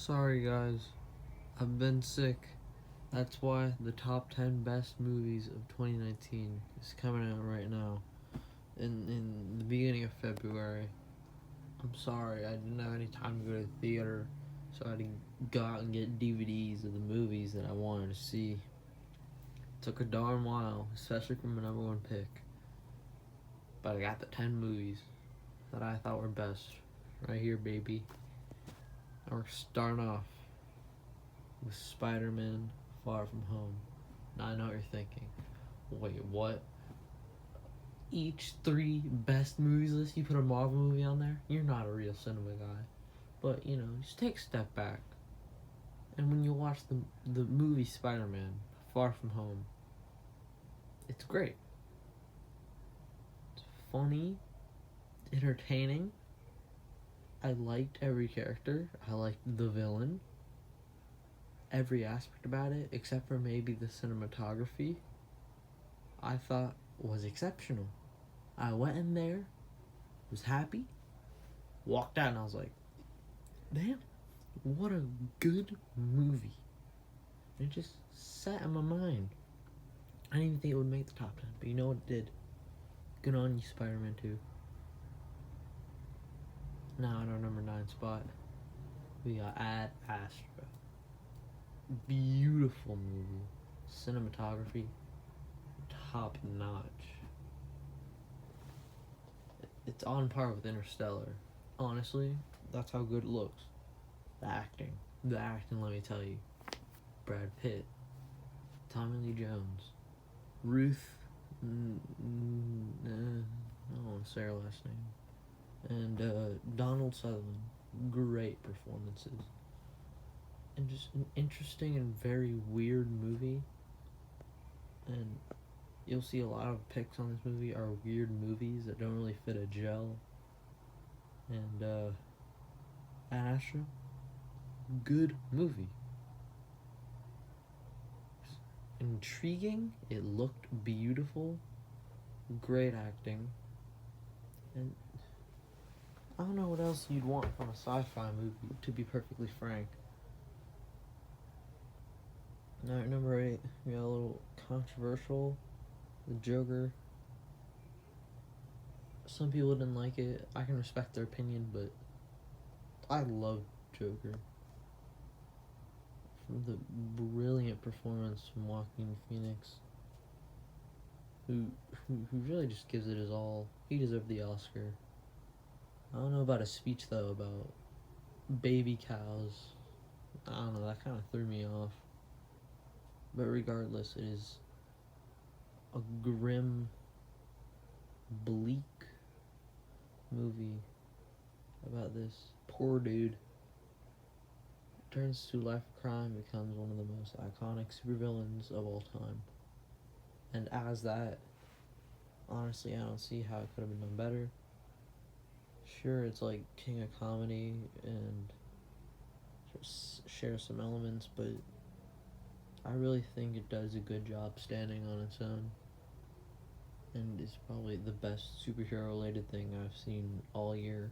Sorry, guys. I've been sick. That's why the top 10 best movies of 2019 is coming out right now in the beginning of February. I'm sorry, I didn't have any time to go to the theater, so I had to go out and get DVDs of the movies that I wanted to see. Took a darn while, especially for my number one pick. But I got the 10 movies that I thought were best right here, baby. And we're starting off with Spider-Man Far From Home. Now I know what you're thinking. Wait, what? Each three best movies list, you put a Marvel movie on there? You're not a real cinema guy. But, just take a step back. And when you watch the movie Spider-Man Far From Home, it's great. It's funny, entertaining. I liked every character. I liked the villain. Every aspect about it, except for maybe the cinematography, I thought was exceptional. I went in there, was happy, walked out, and I was like, damn, what a good movie. It just sat in my mind. I didn't even think it would make the top 10, but you know what it did? Good on you, Spider-Man 2. Now at our number 9 spot, we got Ad Astra. Beautiful movie. Cinematography, top notch. It's on par with Interstellar. Honestly, that's how good it looks. The acting, let me tell you. Brad Pitt, Tommy Lee Jones, Ruth, I don't want to say her last name, and Donald Sutherland. Great performances. And just an interesting and very weird movie. And you'll see a lot of picks on this movie are weird movies that don't really fit a gel. And Ad Astra, good movie. Intriguing. It looked beautiful. Great acting. And I don't know what else you'd want from a sci-fi movie, to be perfectly frank. Now at number 8, we got a little controversial. The Joker. Some people didn't like it. I can respect their opinion, but I love Joker. From the brilliant performance from Joaquin Phoenix, who really just gives it his all. He deserved the Oscar. I don't know about his speech though about baby cows. I don't know, that kind of threw me off. But regardless, it is a grim, bleak movie about this poor dude turns to life of crime, becomes one of the most iconic supervillains of all time. And as that, honestly, I don't see how it could have been done better. Sure, it's like King of Comedy and share some elements, but I really think it does a good job standing on its own. And it's probably the best superhero related thing I've seen all year.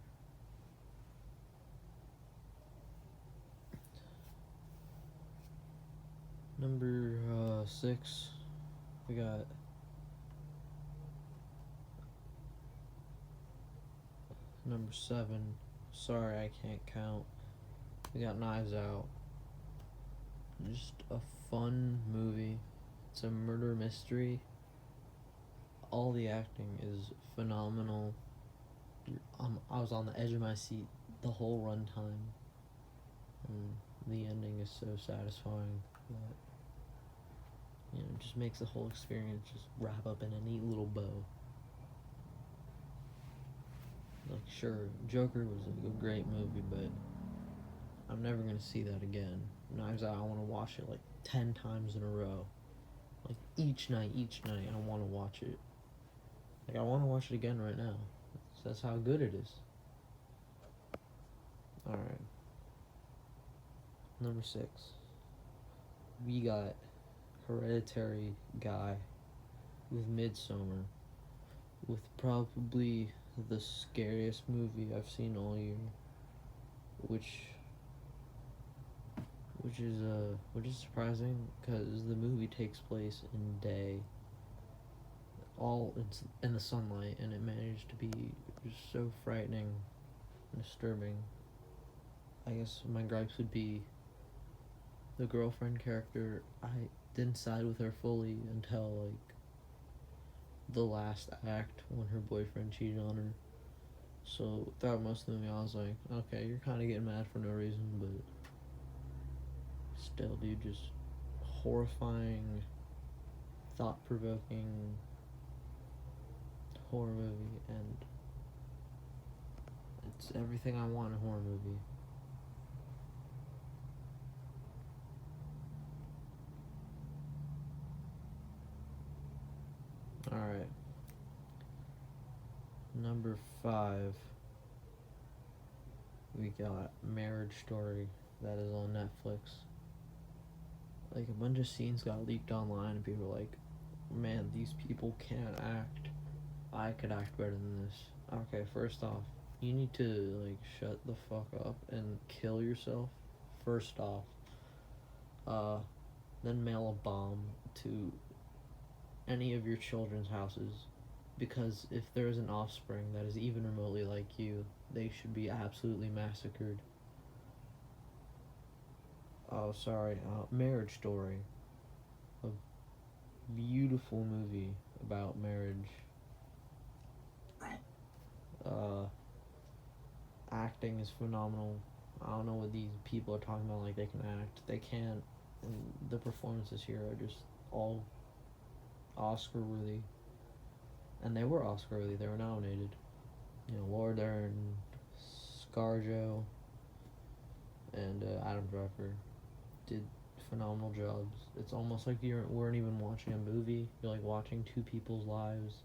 Number 6, we got number 7. Sorry, I can't count. We got Knives Out. Just a fun movie. It's a murder mystery. All the acting is phenomenal. I was on the edge of my seat the whole runtime, and the ending is so satisfying that it just makes the whole experience just wrap up in a neat little bow. Like, sure, Joker was a great movie, but I'm never gonna see that again. Knives Out, I want to watch it like 10 times in a row. Like each night, I want to watch it. Like, I want to watch it again right now. That's how good it is. Alright. Number 6. We got Hereditary guy with Midsommar. With probably the scariest movie I've seen all year. Which which is surprising because the movie takes place in day, all in the sunlight, and it managed to be just so frightening and disturbing. I guess my gripes would be the girlfriend character. I didn't side with her fully until like the last act when her boyfriend cheated on her. So throughout most of the movie, I was like, okay, you're kind of getting mad for no reason, but still, dude, just horrifying, thought-provoking horror movie, and it's everything I want in a horror movie. Alright. Number 5. We got Marriage Story. That is on Netflix. Like, a bunch of scenes got leaked online, and people were like, man, these people can't act. I could act better than this. Okay, first off, you need to, like, shut the fuck up and kill yourself. First off. Then mail a bomb to any of your children's houses, because if there is an offspring that is even remotely like you, they should be absolutely massacred. Oh, sorry. Marriage Story. A beautiful movie about marriage. Acting is phenomenal. I don't know what these people are talking about like they can act. They can't. And the performances here are just all Oscar worthy. And they were Oscar worthy. They were nominated. You know, Laura Dern, ScarJo, and Adam Driver did phenomenal jobs. It's almost like you weren't even watching a movie. You're like watching two people's lives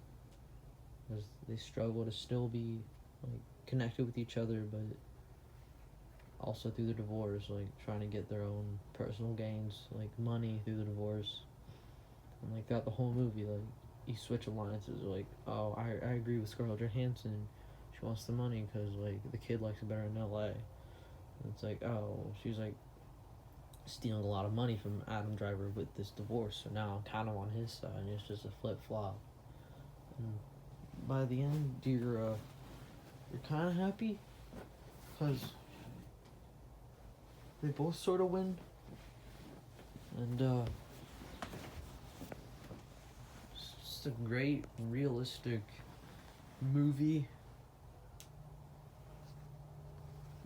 as they struggle to still be like connected with each other, but also through the divorce, like trying to get their own personal gains, like money through the divorce. And like throughout the whole movie, like you switch alliances. Like, oh, I agree with Scarlett Johansson. She wants the money because like the kid likes it better in L.A. And it's like, oh, she's like stealing a lot of money from Adam Driver with this divorce. So now I'm kind of on his side. And it's just a flip flop. And by the end, you're kind of happy because they both sort of win. And it's just a great, realistic movie.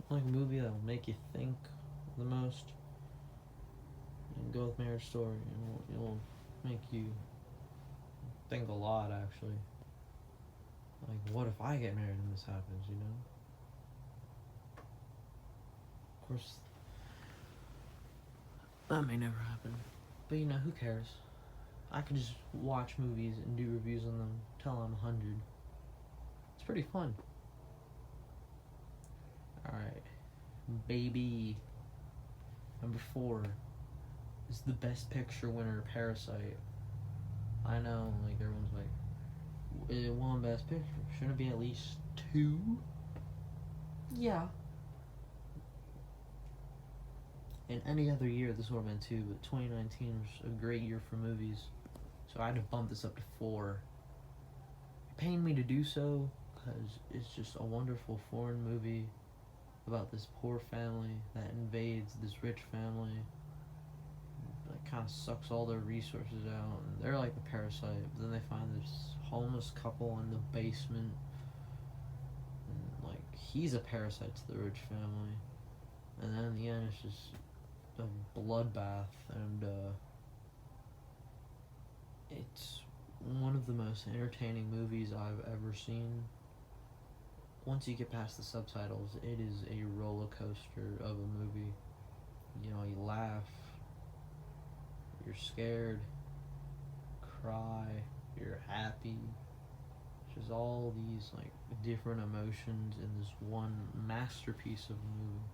Like a movie that'll make you think the most. And go with Marriage Story. It'll make you think a lot, actually. Like, what if I get married and this happens, you know? Of course, that may never happen. But, you know, who cares? I could just watch movies and do reviews on them till I'm 100. It's pretty fun. Alright. Baby. Number 4 is the Best Picture winner, Parasite. I know, like, everyone's like, it won Best Picture. Shouldn't it be at least 2? Yeah. In any other year, this would have been 2, but 2019 was a great year for movies. So I had to bump this up to 4. It pained me to do so, because it's just a wonderful foreign movie about this poor family that invades this rich family. That kind of sucks all their resources out. And they're like the parasite, but then they find this homeless couple in the basement. And, like, he's a parasite to the rich family. And then in the end, it's just a bloodbath. And, it's one of the most entertaining movies I've ever seen. Once you get past the subtitles, it is a roller coaster of a movie. You know, you laugh, you're scared, cry, you're happy. Just all these like different emotions in this one masterpiece of a movie.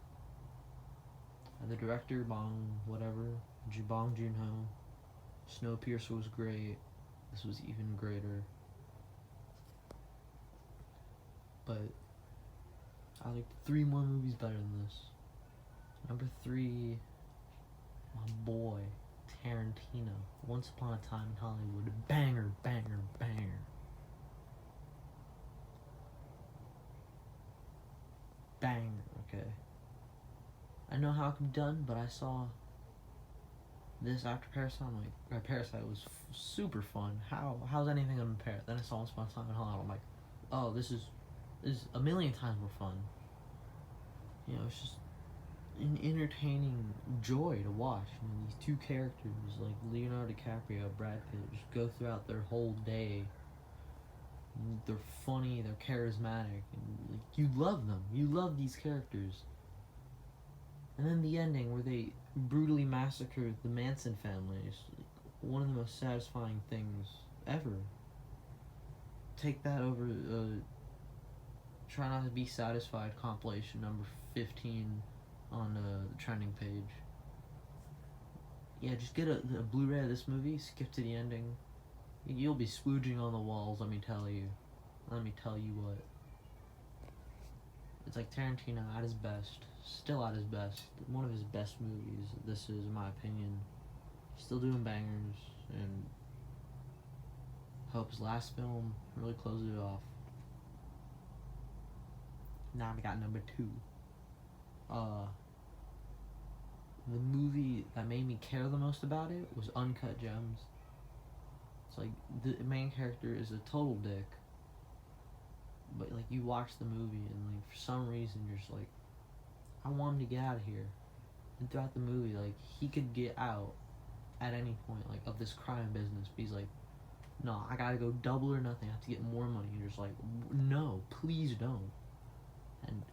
And the director, Bong Joon-ho. Snowpiercer was great. This was even greater. But I like 3 more movies better than this. Number 3 my boy Tarantino. Once Upon a Time in Hollywood. Banger, banger, banger. Banger, okay. I know how it can be done, but I saw this after Parasite. I'm like, Parasite was super fun. How's anything gonna compare? Then I saw Once Upon a Time in Hollywood. I'm like, oh, this is a million times more fun. You know, it's just an entertaining joy to watch. You know, these two characters like Leonardo DiCaprio, Brad Pitt, just go throughout their whole day. They're funny, they're charismatic, and like, you love them. You love these characters. And then the ending where they brutally massacre the Manson family is like one of the most satisfying things ever. Take that over Try Not to Be Satisfied compilation number 15 on the trending page. Yeah, just get a Blu-ray of this movie, skip to the ending. You'll be splooging on the walls, let me tell you. Let me tell you what. It's like Tarantino at his best. Still at his best. One of his best movies, this is, in my opinion. Still doing bangers, and hope his last film really closes it off. Now we got number 2. The movie that made me care the most about it was Uncut Gems. It's like the main character is a total dick, but like you watch the movie and like for some reason you're just like, I want him to get out of here. And throughout the movie, like he could get out at any point, like of this crime business. But he's like, no, I gotta go double or nothing. I have to get more money. And you're just like, no, please don't. And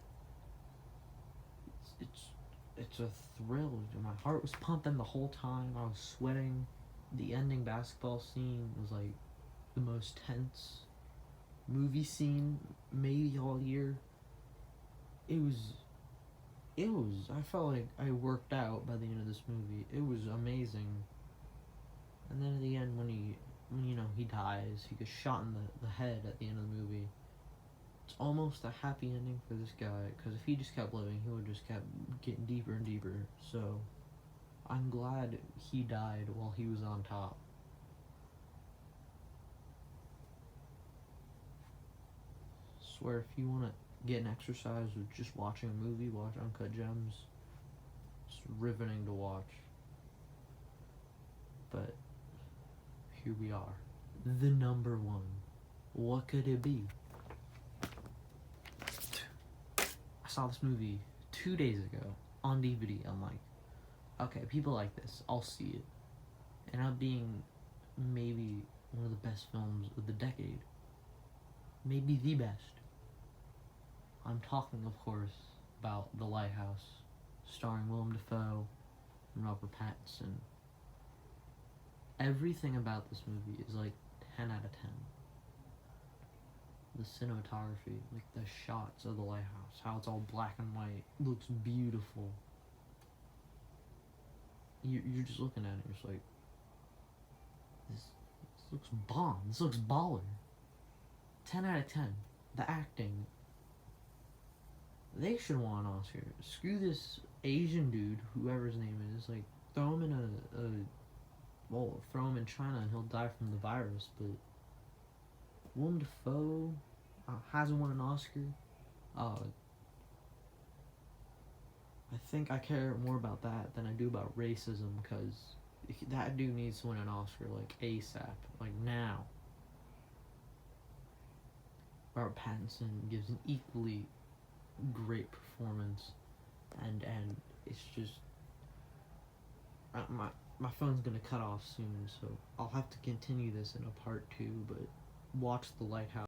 it's a thrill. My heart was pumping the whole time. I was sweating. The ending basketball scene was like the most tense movie scene maybe all year. It was. I felt like I worked out by the end of this movie. It was amazing. And then at the end, when he dies, he gets shot in the head at the end of the movie. It's almost a happy ending for this guy, because if he just kept living, he would just kept getting deeper and deeper. So, I'm glad he died while he was on top. Swear, if you want to get an exercise with just watching a movie, watch Uncut Gems. It's riveting to watch. But here we are. The number 1. What could it be? I saw this movie 2 days ago on DVD. I'm like, okay, people like this. I'll see it. And up being maybe one of the best films of the decade. Maybe the best. I'm talking, of course, about The Lighthouse, starring Willem Dafoe and Robert Pattinson. Everything about this movie is like 10 out of 10. The cinematography, like the shots of the lighthouse, how it's all black and white, looks beautiful. You're just looking at it, you're just like, this looks bomb, this looks baller. 10 out of 10. The acting, they should want an Oscar. Screw this Asian dude, whoever his name is, like, throw him in throw him in China and he'll die from the virus, but Willem Dafoe hasn't won an Oscar. I think I care more about that than I do about racism, because that dude needs to win an Oscar, like, ASAP, like, now. Robert Pattinson gives an equally great performance, and it's just, my phone's gonna cut off soon, so I'll have to continue this in a part 2, but watch The Lighthouse.